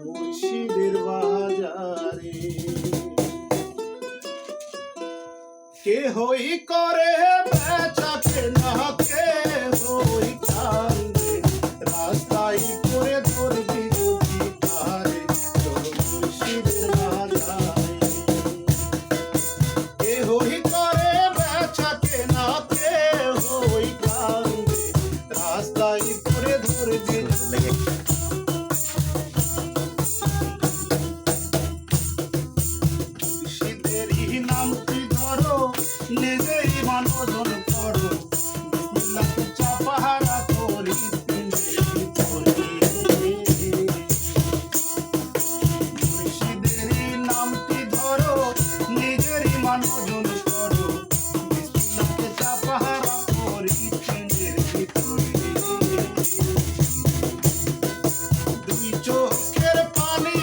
মুর্শিদের বাজারে কেহই করে বেচা কেনা, কেহই কান্দে রাস্তায় পড়ে ধরবি যদি কারে মুর্শিদের বাজারে কেহই করে বেচা কেনা, কেহই কান্দে রাস্তায় পড়ে ধরবি মুর্শিদেরই নামটি ধরো, নিজেই মানজন করো, বিসমিল্লাহ চাপাহারা করি পিনের ভিতরে। মুর্শিদেরই নামটি ধরো, নিজেরই মানজন করো, বিসমিল্লাহ চাপাহারা করি পিনের ভিতরে। দুই চোখের পানি